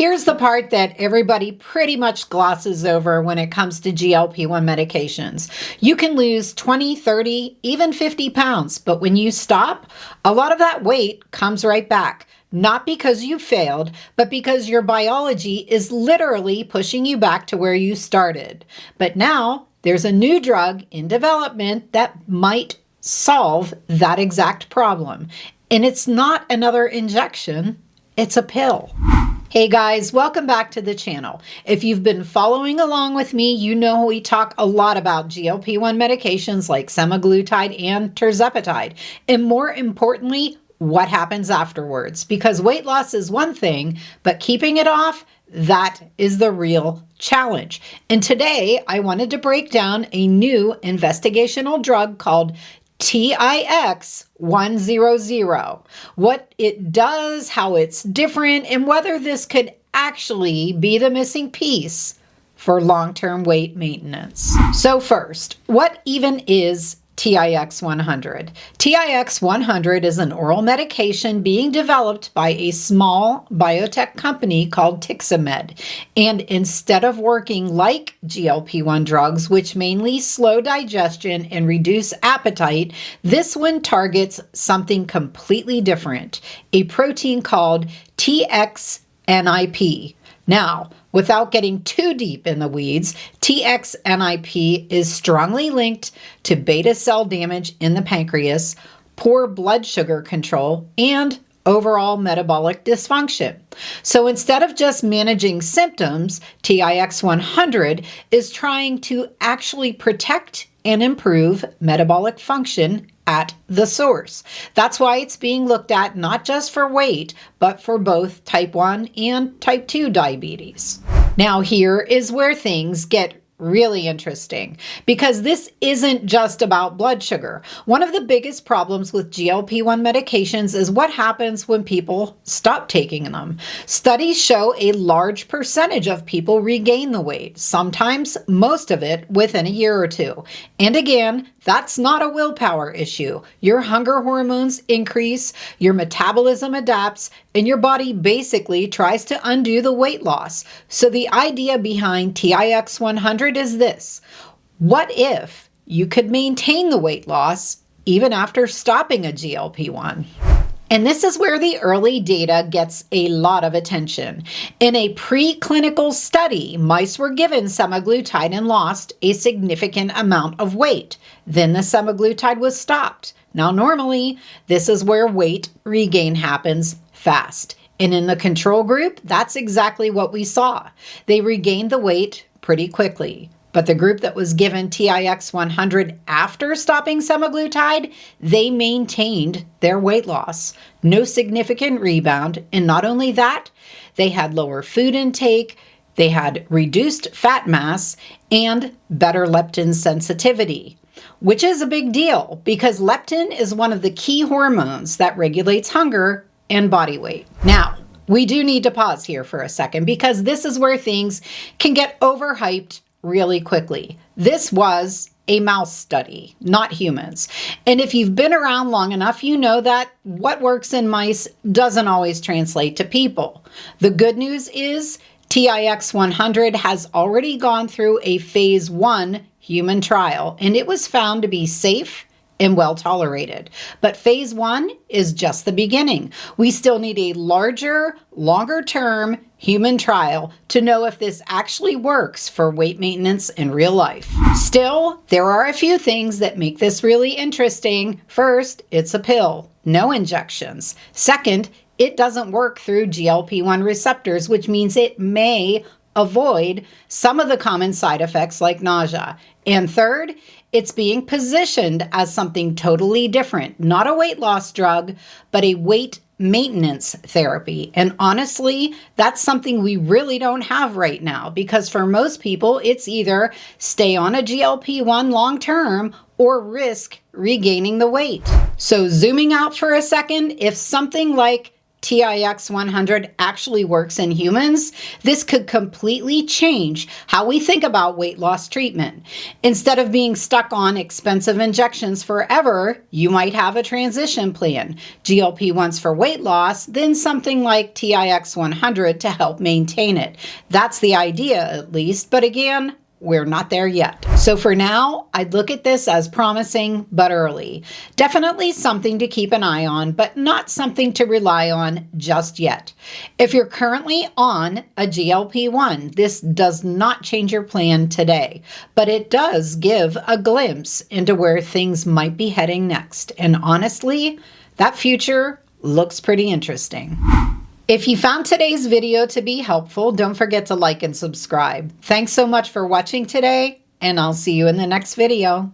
Here's the part that everybody pretty much glosses over when it comes to GLP-1 medications. You can lose 20, 30, even 50 pounds, but when you stop, a lot of that weight comes right back. Not because you failed, but because your biology is literally pushing you back to where you started. But now there's a new drug in development that might solve that exact problem. And it's not another injection, it's a pill. Hey guys, welcome back to the channel. If you've been following along with me, you know we talk a lot about GLP-1 medications like semaglutide and tirzepatide. And more importantly, what happens afterwards. Because weight loss is one thing, but keeping it off, that is the real challenge. And today I wanted to break down a new investigational drug called TIX100, what it does, how it's different, and whether this could actually be the missing piece for long-term weight maintenance. So first, what even is TIX100? TIX100 is an oral medication being developed by a small biotech company called TXNIP. And instead of working like GLP-1 drugs, which mainly slow digestion and reduce appetite, this one targets something completely different, a protein called TXNIP. Now, without getting too deep in the weeds, TXNIP is strongly linked to beta cell damage in the pancreas, poor blood sugar control, and overall metabolic dysfunction. So instead of just managing symptoms, TIX100 is trying to actually protect and improve metabolic function at the source. That's why it's being looked at not just for weight, but for both type 1 and type 2 diabetes. Now here is where things get really interesting, because this isn't just about blood sugar. One of the biggest problems with GLP-1 medications is what happens when people stop taking them. Studies show a large percentage of people regain the weight, sometimes most of it within a year or two. And again, that's not a willpower issue. Your hunger hormones increase, your metabolism adapts, and your body basically tries to undo the weight loss. So the idea behind TIX100 is this: what if you could maintain the weight loss even after stopping a GLP-1? And this is where the early data gets a lot of attention. In a preclinical study, mice were given semaglutide and lost a significant amount of weight. Then the semaglutide was stopped. Now, normally, this is where weight regain happens fast. And in the control group, that's exactly what we saw. They regained the weight pretty quickly. But the group that was given TIX100 after stopping semaglutide, they maintained their weight loss. No significant rebound. And not only that, they had lower food intake, they had reduced fat mass, and better leptin sensitivity, which is a big deal because leptin is one of the key hormones that regulates hunger and body weight. Now, we do need to pause here for a second because this is where things can get overhyped really quickly. This was a mouse study, not humans. And if you've been around long enough, you know that what works in mice doesn't always translate to people. The good news is TIX100 has already gone through a phase 1 human trial, and it was found to be safe and well tolerated. But phase 1 is just the beginning. We still need a larger, longer term human trial to know if this actually works for weight maintenance in real life. Still, there are a few things that make this really interesting. First, it's a pill, no injections. Second, it doesn't work through GLP-1 receptors, which means it may avoid some of the common side effects like nausea. And third, it's being positioned as something totally different, not a weight loss drug, but a weight maintenance therapy. And honestly, that's something we really don't have right now because for most people, it's either stay on a GLP-1 long term or risk regaining the weight. So zooming out for a second, if something like TIX100 actually works in humans, this could completely change how we think about weight loss treatment. Instead of being stuck on expensive injections forever, you might have a transition plan. GLP-1s for weight loss, then something like TIX100 to help maintain it. That's the idea, at least, but again, we're not there yet. So for now, I'd look at this as promising but early. Definitely something to keep an eye on, but not something to rely on just yet. If you're currently on a GLP-1, this does not change your plan today, but it does give a glimpse into where things might be heading next. And honestly, that future looks pretty interesting. If you found today's video to be helpful, don't forget to like and subscribe. Thanks so much for watching today, and I'll see you in the next video.